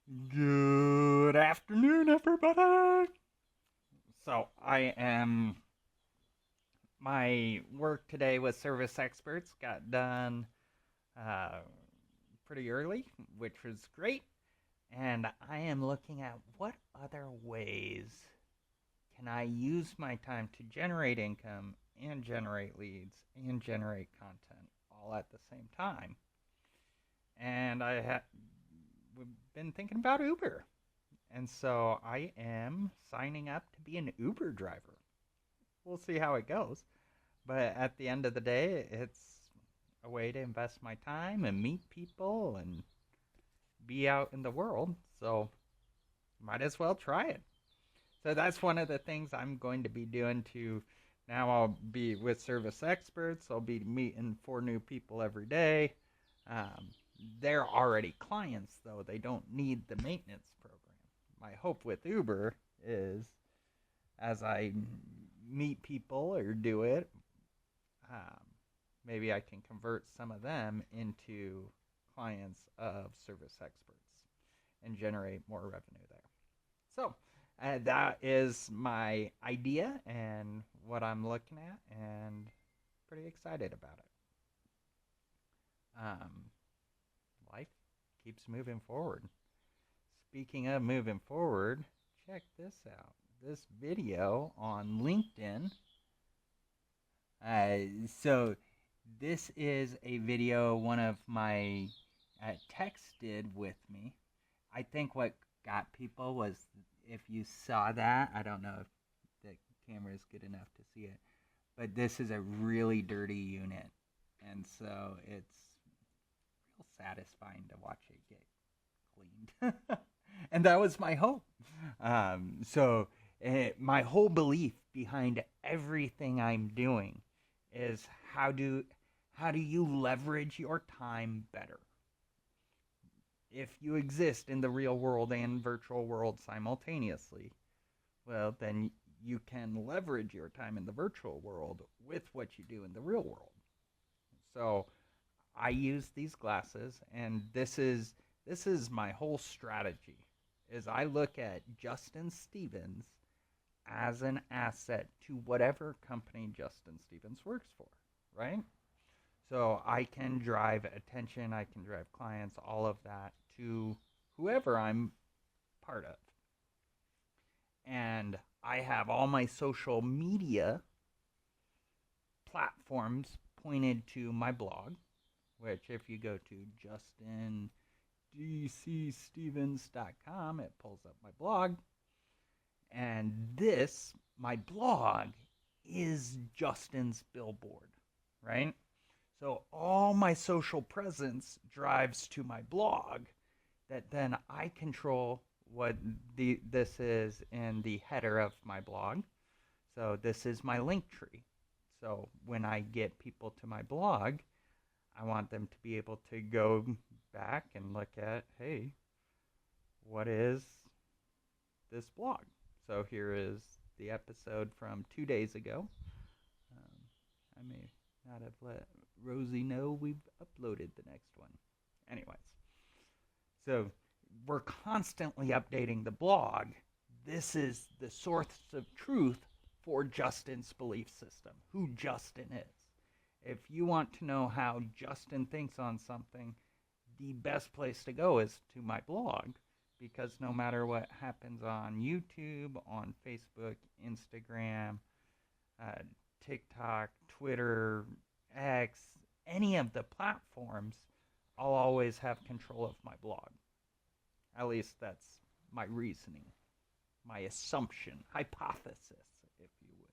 Good afternoon, everybody. My work today with service experts got done uh, pretty early, which was great. And I am looking at what other ways can I use my time to generate income and generate leads and generate content all at the same time. And we've been thinking about Uber. And so I am signing up to be an Uber driver. We'll see how it goes. But at the end of the day, it's a way to invest my time and meet people and be out in the world. So might as well try it. So that's one of the things I'm going to be doing to now I'll be with service experts. I'll be meeting 4 new people every day. Um, they're already clients, though. They don't need the maintenance program. My hope with Uber is as I meet people or do it, um, maybe I can convert some of them into clients of service experts and generate more revenue there. So that is my idea and what I'm looking at, and pretty excited about it. Um, Life keeps moving forward. Speaking of moving forward, check this out. This video on LinkedIn. So this is a video one of my techs did with me. I think what got people was if you saw that, I don't know if the camera is good enough to see it, but this is a really dirty unit. And so it's real satisfying to watch it get cleaned. And that was my hope. My whole belief behind everything I'm doing is how do you leverage your time better? If you exist in the real world and virtual world simultaneously, well, then you can leverage your time in the virtual world with what you do in the real world. So I use these glasses, and this is my whole strategy. Is I look at Justin Stevens as an asset to whatever company Justin Stevens works for, right? So I can drive attention, I can drive clients, all of that to whoever I'm part of. And I have all my social media platforms pointed to my blog, which if you go to justindcstevens.com, it pulls up my blog. And my blog, is Justin's billboard, right? So all my social presence drives to my blog that then I control what this is in the header of my blog. So this is my link tree. So when I get people to my blog, I want them to be able to go back and look at, hey, what is this blog? So here is the episode from 2 days ago. I may not have let Rosie know we've uploaded the next one. Anyways, so we're constantly updating the blog. This is the source of truth for Justin's belief system, who Justin is. If you want to know how Justin thinks on something, the best place to go is to my blog, because no matter what happens on YouTube, on Facebook, Instagram, uh, TikTok, Twitter, X, any of the platforms, I'll always have control of my blog. At least that's my reasoning, my assumption, hypothesis, if you would.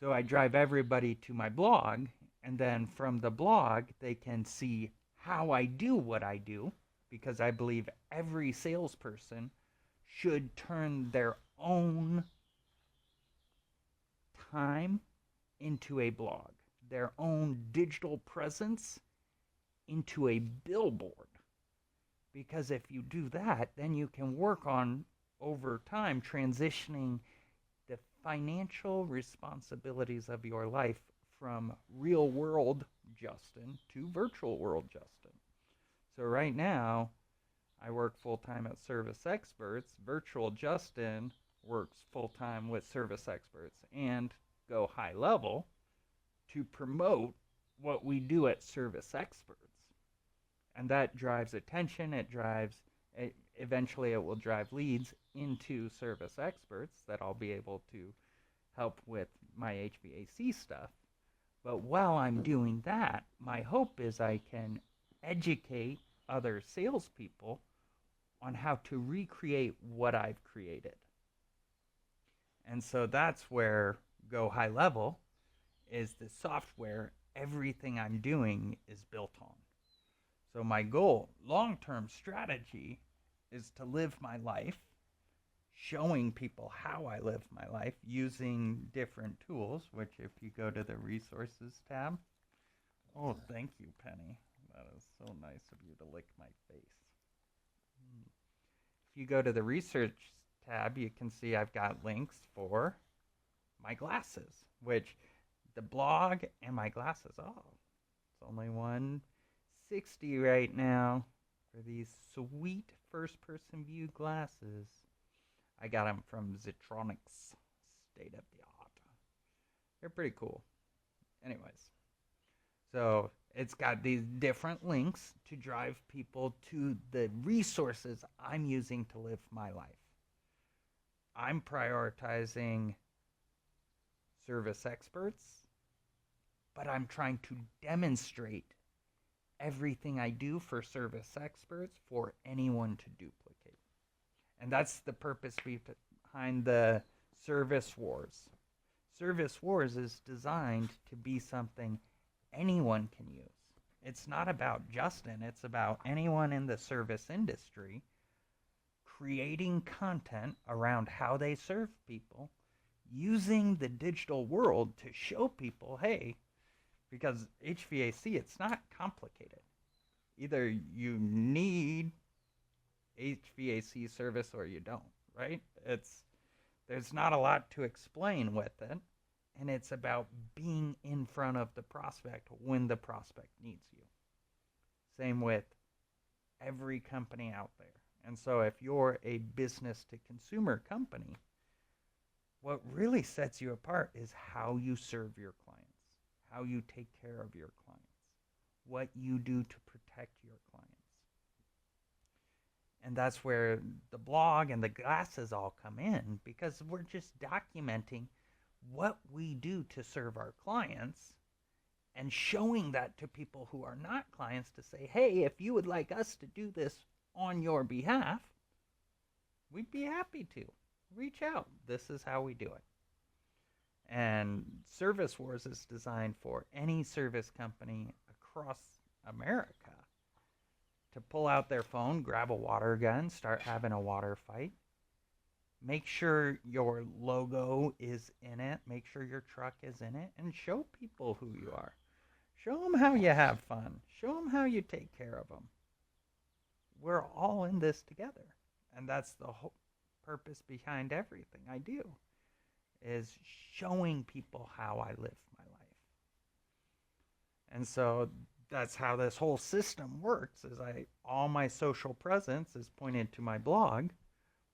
So I drive everybody to my blog, and then from the blog, they can see how I do what I do, because I believe every salesperson should turn their own time into a blog, their own digital presence into a billboard. Because if you do that, then you can work on over time transitioning the financial responsibilities of your life from real world Justin to virtual world Justin. So right now, I work full-time at Service Experts. Virtual Justin works full-time with Service Experts and go high level to promote what we do at Service Experts. And that drives attention. Eventually it will drive leads into Service Experts that I'll be able to help with my HVAC stuff. But while I'm doing that, my hope is I can educate other salespeople on how to recreate what I've created. And so that's where Go High Level is the software everything I'm doing is built on. So my goal, long-term strategy, is to live my life, showing people how I live my life using different tools, which if you go to the resources tab, oh, thank you, Penny. That is so nice of you to lick my face. If you go to the research tab, you can see I've got links for my glasses, which the blog and my glasses, oh, it's only $160 right now for these sweet first-person view glasses. I got them from Zitronics, state of the art. They're pretty cool. Anyways, so it's got these different links to drive people to the resources I'm using to live my life. I'm prioritizing Service Experts, but I'm trying to demonstrate everything I do for Service Experts for anyone to duplicate. And that's the purpose behind the Service Wars. Service Wars is designed to be something anyone can use. It's not about Justin, it's about anyone in the service industry creating content around how they serve people, using the digital world to show people, hey, because HVAC, it's not complicated. Either you need HVAC service or you don't, right? There's not a lot to explain with it, and it's about being in front of the prospect when the prospect needs you. Same with every company out there. And so if you're a business to consumer company, what really sets you apart is how you serve your clients, how you take care of your clients, what you do to protect your clients. And that's where the blog and the glasses all come in, because we're just documenting what we do to serve our clients and showing that to people who are not clients to say, hey, if you would like us to do this on your behalf, we'd be happy to. Reach out. This is how we do it. And Service Wars is designed for any service company across America to pull out their phone, grab a water gun, start having a water fight. Make sure your logo is in it. Make sure your truck is in it, and show people who you are. Show them how you have fun. Show them how you take care of them. We're all in this together. And that's the whole purpose behind everything I do, is showing people how I live my life. And so that's how this whole system works, is all my social presence is pointed to my blog,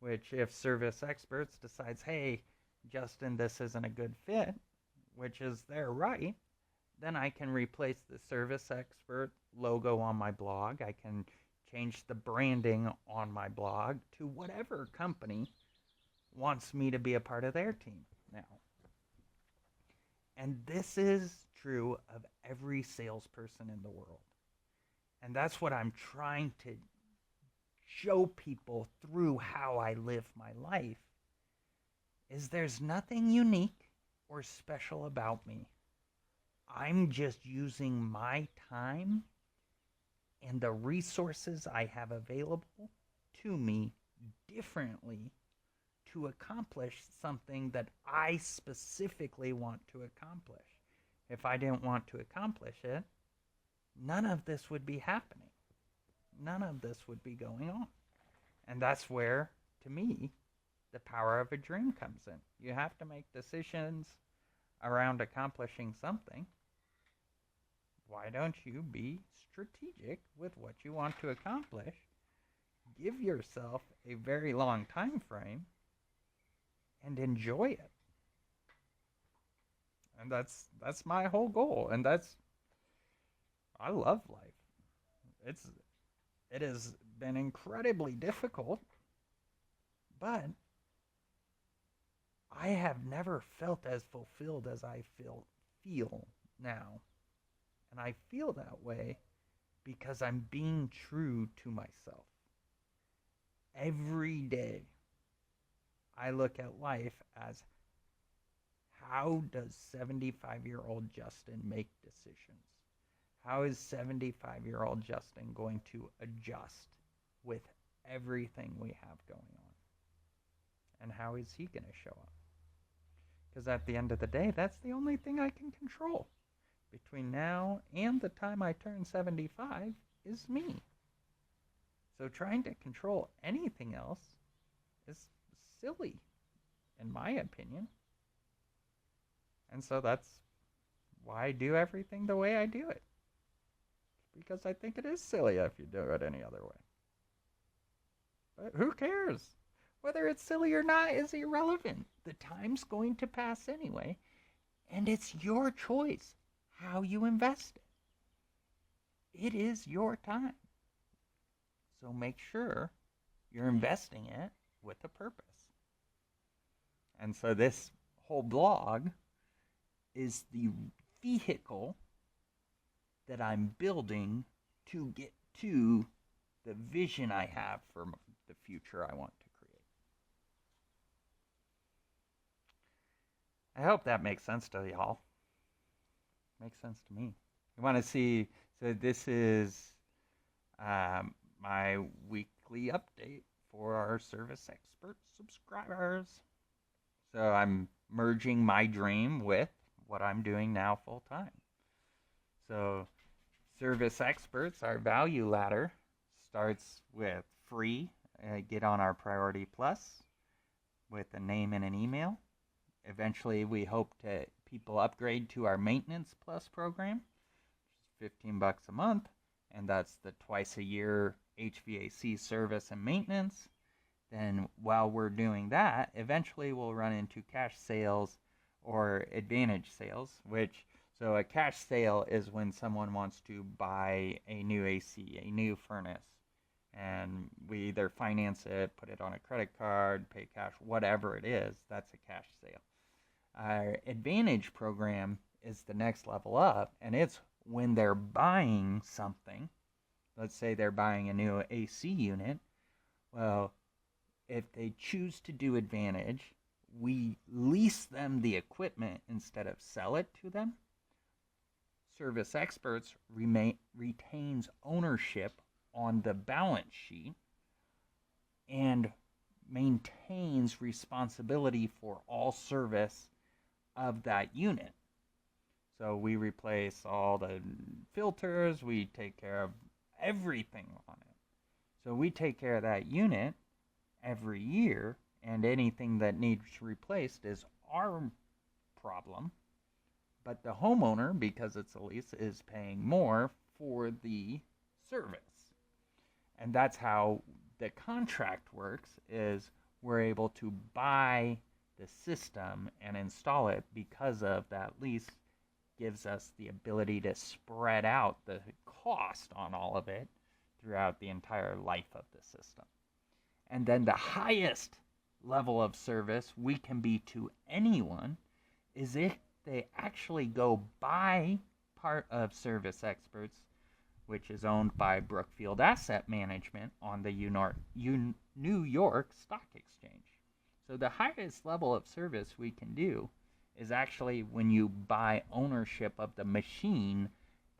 which if Service Experts decides, hey, Justin, this isn't a good fit, which is their right, then I can replace the Service Expert logo on my blog. I can change the branding on my blog to whatever company wants me to be a part of their team now. And this is true of every salesperson in the world. And that's what I'm trying to show people through how I live my life, is there's nothing unique or special about me. I'm just using my time and the resources I have available to me differently to accomplish something that I specifically want to accomplish. If I didn't want to accomplish it, none of this would be happening. None of this would be going on. And that's where, to me, the power of a dream comes in. You have to make decisions around accomplishing something. Why don't you be strategic with what you want to accomplish give yourself a very long time frame and enjoy it. And that's my whole goal. And I love life. It's it has been incredibly difficult, but I have never felt as fulfilled as I feel now. And I feel that way because I'm being true to myself. Every day I look at life as, how does 75-year-old Justin make decisions? How is 75-year-old Justin going to adjust with everything we have going on? And how is he going to show up? Because at the end of the day, that's the only thing I can control. Between now and the time I turn 75 is me. So trying to control anything else is silly, in my opinion. And so that's why I do everything the way I do it. Because I think it is silly if you do it any other way. But who cares? Whether it's silly or not is irrelevant. The time's going to pass anyway, and it's your choice how you invest it. It is your time. So make sure you're investing it with a purpose. And so this whole blog is the vehicle that I'm building to get to the vision I have for the future I want to create. I hope that makes sense to y'all. Makes sense to me. You want to see, so this is my weekly update for our Service Expert subscribers. So I'm merging my dream with what I'm doing now full time. So Service Experts, our value ladder, starts with free. Get on our Priority Plus with a name and an email. Eventually, we hope to people upgrade to our Maintenance Plus program, which is $15 a month, and that's the twice a year HVAC service and maintenance. Then while we're doing that, eventually we'll run into cash sales or advantage sales, which, so a cash sale is when someone wants to buy a new AC, a new furnace, and we either finance it, put it on a credit card, pay cash, whatever it is, that's a cash sale. Our advantage program is the next level up, and it's when they're buying something. Let's say they're buying a new AC unit. Well, if they choose to do advantage, we lease them the equipment instead of sell it to them. Service Experts retains ownership on the balance sheet and maintains responsibility for all service of that unit. So we replace all the filters, we take care of everything on it. So we take care of that unit every year, and anything that needs replaced is our problem. But the homeowner, because it's a lease, is paying more for the service. And that's how the contract works, is we're able to buy the system and install it because of that lease gives us the ability to spread out the cost on all of it throughout the entire life of the system. And then the highest level of service we can be to anyone is if they actually go buy part of Service Experts, which is owned by Brookfield Asset Management on the New York Stock Exchange. So the highest level of service we can do is actually when you buy ownership of the machine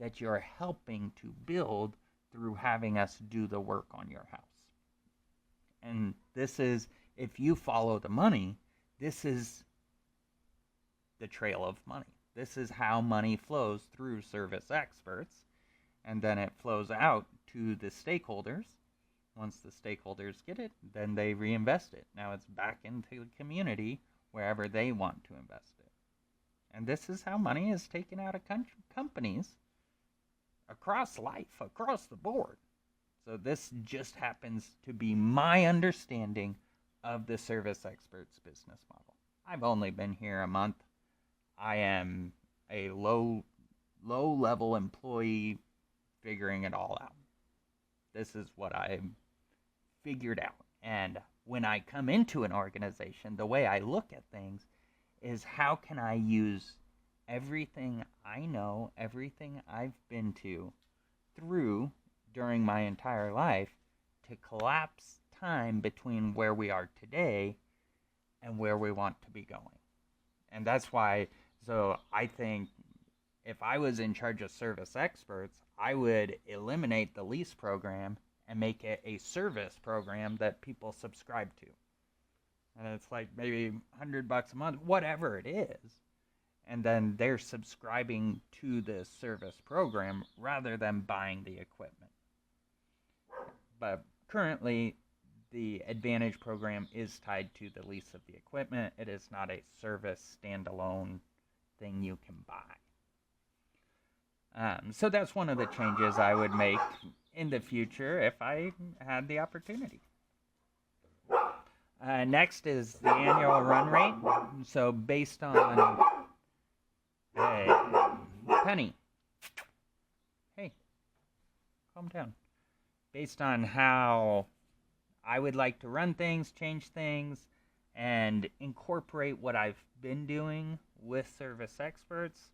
that you're helping to build through having us do the work on your house. And this is, if you follow the money, this is the trail of money. This is how money flows through Service Experts, and then it flows out to the stakeholders. Once the stakeholders get it, then they reinvest it. Now it's back into the community wherever they want to invest it. And this is how money is taken out of companies across life, across the board. So this just happens to be my understanding of the Service Experts business model. I've only been here a month. I am a low-level employee figuring it all out. This is what I figured out. And when I come into an organization, the way I look at things is how can I use everything I know, everything I've been through during my entire life to collapse time between where we are today and where we want to be going. And that's why, so I think if I was in charge of Service Experts, I would eliminate the lease program and make it a service program that people subscribe to. And it's like maybe $100 a month, whatever it is. And then they're subscribing to this service program rather than buying the equipment. But currently, the Advantage program is tied to the lease of the equipment. It is not a service standalone thing you can buy. So that's one of the changes I would make in the future if I had the opportunity. Next is the annual run rate. So based on... Hey, Penny. Hey, calm down. Based on how I would like to run things, change things, and incorporate what I've been doing with Service Experts,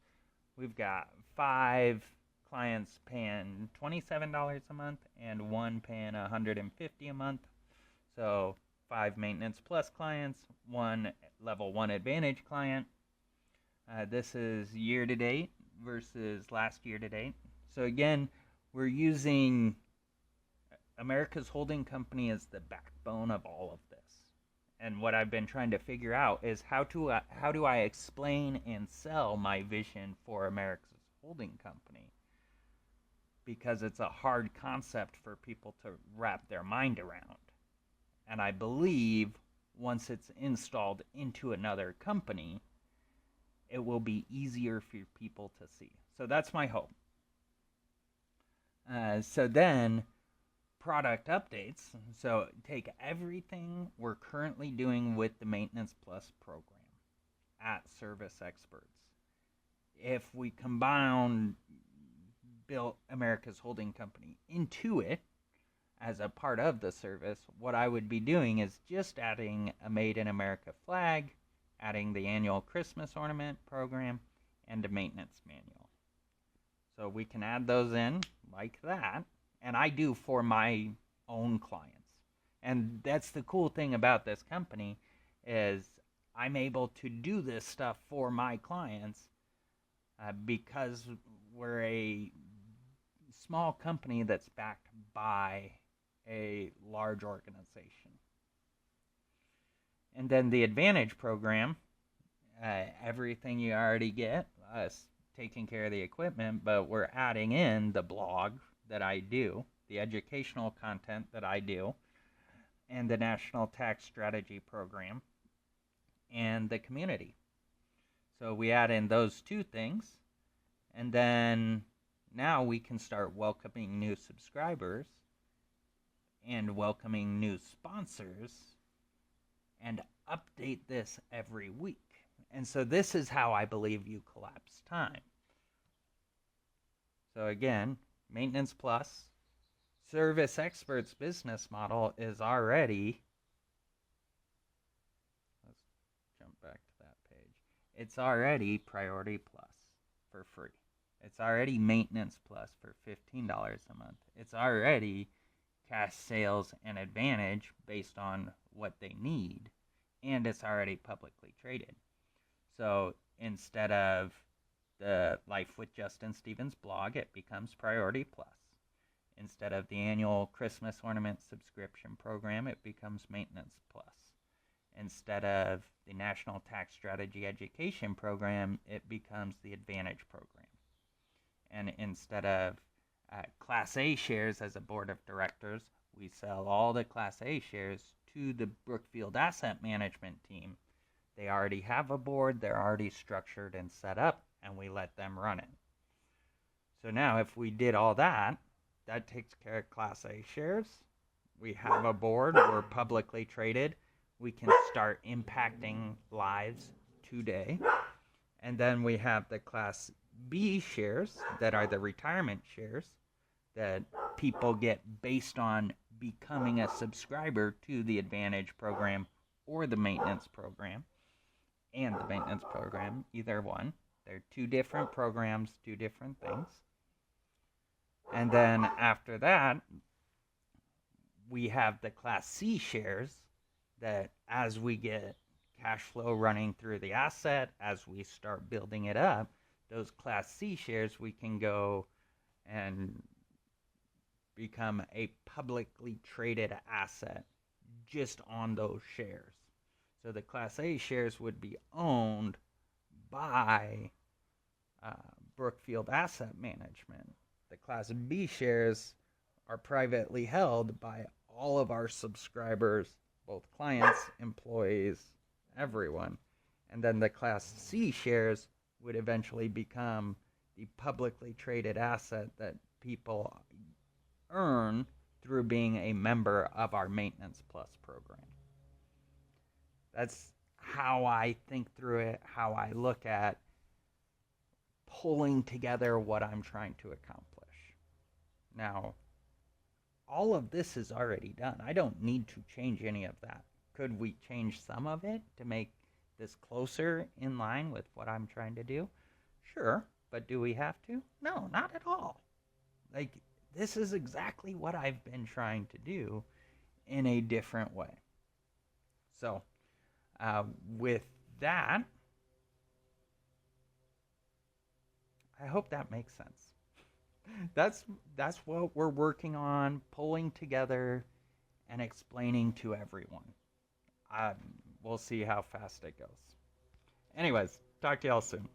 we've got 5 clients paying $27 a month and 1 paying $150 a month. So 5 Maintenance Plus clients, 1 Level 1 Advantage client. This is year to date versus last year to date. So again, we're using America's holding company as the backbone of all of this. And what I've been trying to figure out is how do I explain and sell my vision for America's holding company? Because it's a hard concept for people to wrap their mind around. And I believe once it's installed into another company, it will be easier for people to see. So that's my hope. So then, product updates. So take everything we're currently doing with the Maintenance Plus program at Service Experts. If we built America's holding company into it as a part of the service, what I would be doing is just adding a Made in America flag, adding the annual Christmas ornament program, and a maintenance manual. So we can add those in like that, and I do for my own clients. And that's the cool thing about this company is I'm able to do this stuff for my clients because we're a small company that's backed by a large organization. And then the Advantage program, everything you already get, us taking care of the equipment, but we're adding in the blog that I do, the educational content that I do, and the National Tax Strategy Program, and the community. So we add in those 2 things, and then now we can start welcoming new subscribers and welcoming new sponsors and update this every week. And so this is how I believe you collapse time. So again, Maintenance Plus, Service Experts business model is already, let's jump back to that page. It's already Priority Plus for free. It's already Maintenance Plus for $15 a month. It's already Cash Sales and Advantage based on what they need, and it's already publicly traded. So instead of the Life with Justin Stevens blog, it becomes Priority Plus. Instead of the annual Christmas ornament subscription program, it becomes Maintenance Plus. Instead of the National Tax Strategy Education program, it becomes the Advantage program. And instead of Class A shares as a board of directors, we sell all the Class A shares to the Brookfield Asset Management team. They already have a board, they're already structured and set up, and we let them run it. So now if we did all that, that takes care of Class A shares. We have a board. We're publicly traded. We can start impacting lives today. And then we have the Class B shares that are the retirement shares that people get based on becoming a subscriber to the Advantage program or the maintenance program and the maintenance program, either one. They're two different programs, two different things. And then after that, we have the Class C shares that as we get cash flow running through the asset, as we start building it up, those Class C shares, we can go and become a publicly traded asset just on those shares. So the Class A shares would be owned by Brookfield Asset Management. The Class B shares are privately held by all of our subscribers, both clients, employees, everyone. And then the Class C shares would eventually become the publicly traded asset that people earn through being a member of our Maintenance Plus program. That's how I think through it, how I look at pulling together what I'm trying to accomplish. Now, all of this is already done. I don't need to change any of that. Could we change some of it to make this closer in line with what I'm trying to do? Sure, but do we have to? No, not at all. Like, this is exactly what I've been trying to do in a different way. So, with that, I hope that makes sense. That's what we're working on, pulling together and explaining to everyone. We'll see how fast it goes. Anyways, talk to y'all soon.